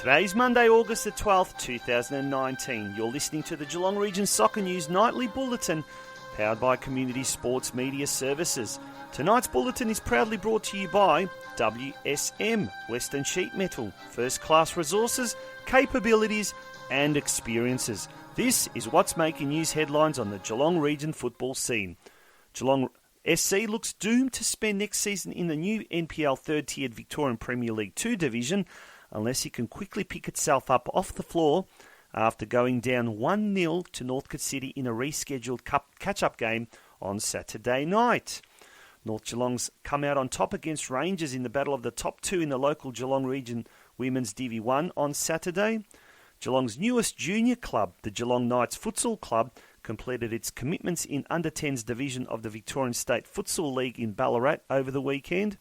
Today is Monday, August the 12th, 2019. You're listening to the Geelong Region Soccer News Nightly Bulletin, powered by Community Sports Media Services. Tonight's bulletin is proudly brought to you by WSM, Western Sheet Metal, first-class resources, capabilities and experiences. This is what's making news headlines on the Geelong region football scene. Geelong SC looks doomed to spend next season in the new NPL third-tiered Victorian Premier League 2 division unless it can quickly pick itself up off the floor after going down 1-0 to Northcote City in a rescheduled catch-up game on Saturday night. North Geelong's come out on top against Rangers in the battle of the top two in the local Geelong region Women's Divvy 1 on Saturday. Geelong's newest junior club, the Geelong Knights Futsal Club, completed its commitments in under-10s division of the Victorian State Futsal League in Ballarat over the weekend.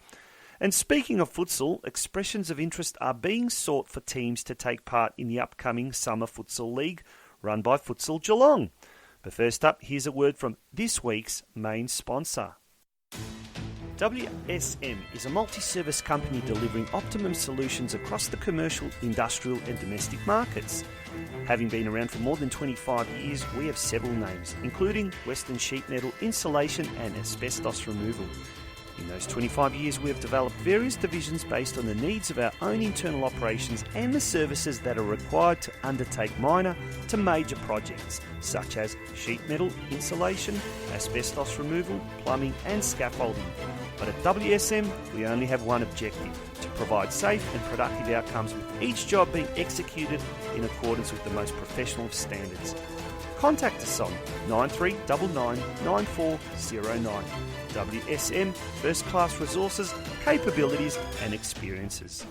And speaking of futsal, expressions of interest are being sought for teams to take part in the upcoming Summer Futsal League run by Futsal Geelong. But first up, here's a word from this week's main sponsor. WSM is a multi-service company delivering optimum solutions across the commercial, industrial and domestic markets. Having been around for more than 25 years, we have several names, including Western Sheet Metal, Insulation and Asbestos Removal. In those 25 years, we have developed various divisions based on the needs of our own internal operations and the services that are required to undertake minor to major projects, such as sheet metal, insulation, asbestos removal, plumbing and scaffolding. But at WSM, we only have one objective: to provide safe and productive outcomes with each job being executed in accordance with the most professional of standards. Contact us on 9399 9409. WSM, first-class resources, capabilities and experiences.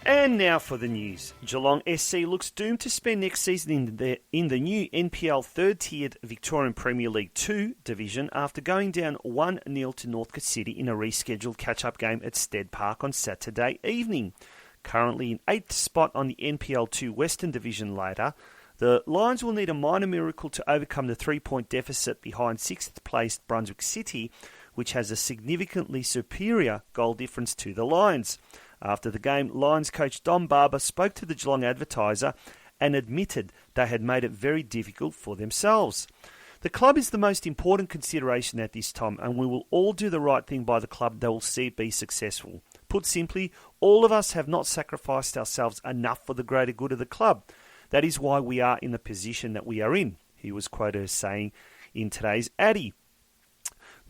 And now for the news. Geelong SC looks doomed to spend next season in the new NPL third-tiered Victorian Premier League 2 division after going down 1-0 to Northcote City in a rescheduled catch-up game at Stead Park on Saturday evening. Currently in 8th spot on the NPL 2 Western Division ladder, the Lions will need a minor miracle to overcome the 3-point deficit behind 6th placed Brunswick City, which has a significantly superior goal difference to the Lions. After the game, Lions coach Dom Barber spoke to the Geelong Advertiser and admitted they had made it very difficult for themselves. The club is the most important consideration at this time, and we will all do the right thing by the club that will see it be successful. Put simply, all of us have not sacrificed ourselves enough for the greater good of the club. That is why we are in the position that we are in, he was quoted as saying in today's Addy.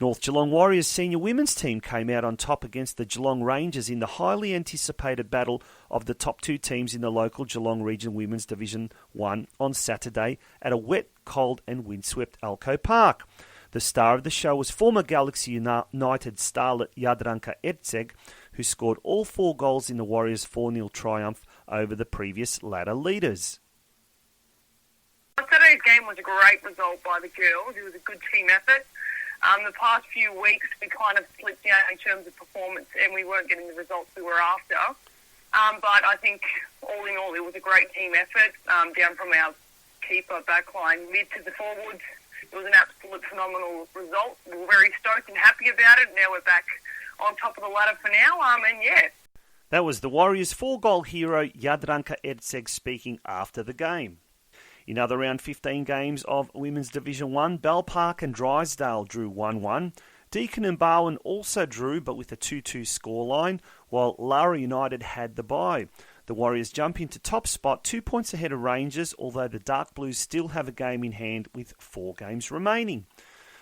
North Geelong Warriors senior women's team came out on top against the Geelong Rangers in the highly anticipated battle of the top two teams in the local Geelong Region Women's Division 1 on Saturday at a wet, cold and windswept Alco Park. The star of the show was former Galaxy United starlet Jadranka Erceg, who scored all 4 goals in the Warriors' 4-0 triumph over the previous ladder leaders. Saturday's game was a great result by the girls. It was a good team effort. The past few weeks we kind of slipped down in terms of performance and we weren't getting the results we were after. But I think all in all it was a great team effort, down from our keeper, backline, mid to the forwards. It was an absolute phenomenal result. We were very stoked and happy about it. Now we're back on top of the ladder for now, and yeah. That was the Warriors' 4-goal hero Jadranka Erceg speaking after the game. In other round 15 games of Women's Division 1, Bell Park and Drysdale drew 1-1. Deakin and Barwon also drew, but with a 2-2 scoreline, while Lara United had the bye. The Warriors jump into top spot, 2 points ahead of Rangers, although the Dark Blues still have a game in hand with 4 games remaining.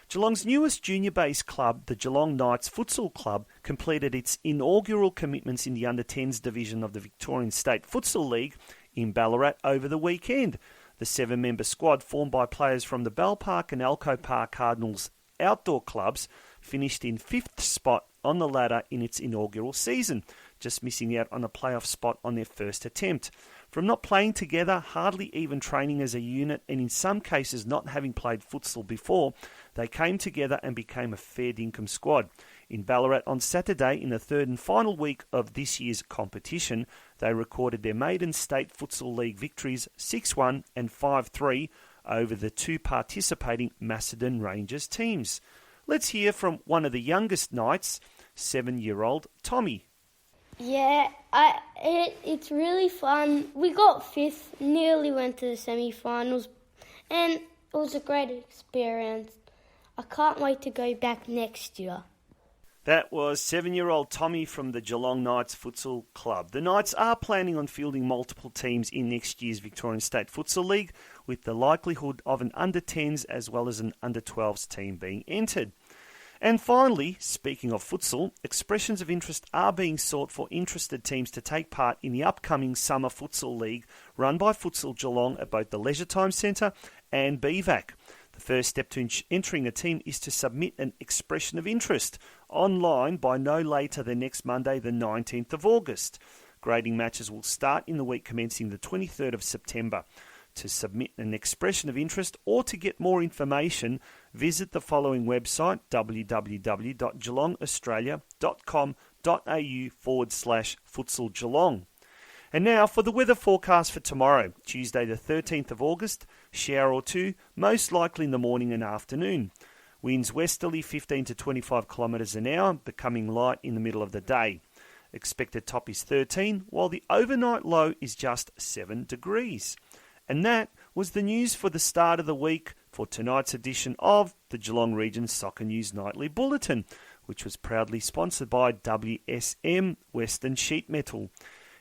Geelong's newest junior-based club, the Geelong Knights Futsal Club, completed its inaugural commitments in the under-10s division of the Victorian State Futsal League in Ballarat over the weekend. The 7-member squad, formed by players from the Bell Park and Alco Park Cardinals outdoor clubs, finished in 5th spot on the ladder in its inaugural season, just missing out on a playoff spot on their first attempt. From not playing together, hardly even training as a unit, and in some cases not having played futsal before, they came together and became a fair dinkum squad. In Ballarat on Saturday, in the third and final week of this year's competition, they recorded their maiden State Futsal League victories 6-1 and 5-3 over the 2 participating Macedon Rangers teams. Let's hear from one of the youngest Knights, 7-year-old Tommy. Yeah, it's really fun. We got 5th, nearly went to the semi-finals, and it was a great experience. I can't wait to go back next year. That was 7-year-old Tommy from the Geelong Knights Futsal Club. The Knights are planning on fielding multiple teams in next year's Victorian State Futsal League, with the likelihood of an under-10s as well as an under-12s team being entered. And finally, speaking of futsal, expressions of interest are being sought for interested teams to take part in the upcoming Summer Futsal League run by Futsal Geelong at both the Leisure Time Centre and BVAC. The first step to entering a team is to submit an expression of interest online by no later than next Monday, the 19th of August. Grading matches will start in the week commencing the 23rd of September. To submit an expression of interest or to get more information, visit the following website, www.geelongaustralia.com.au/Futsal Geelong. And now for the weather forecast for tomorrow, Tuesday the 13th of August, shower or two, most likely in the morning and afternoon. Winds westerly 15 to 25 kilometres an hour, becoming light in the middle of the day. Expected top is 13, while the overnight low is just 7 degrees. And that was the news for the start of the week for tonight's edition of the Geelong Region Soccer News Nightly Bulletin, which was proudly sponsored by WSM Western Sheet Metal.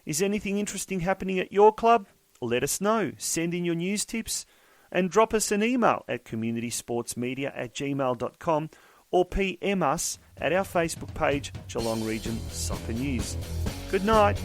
Is anything interesting happening at your club? Let us know. Send in your news tips and drop us an email at communitysportsmedia@gmail.com or PM us at our Facebook page, Geelong Region Soccer News. Good night.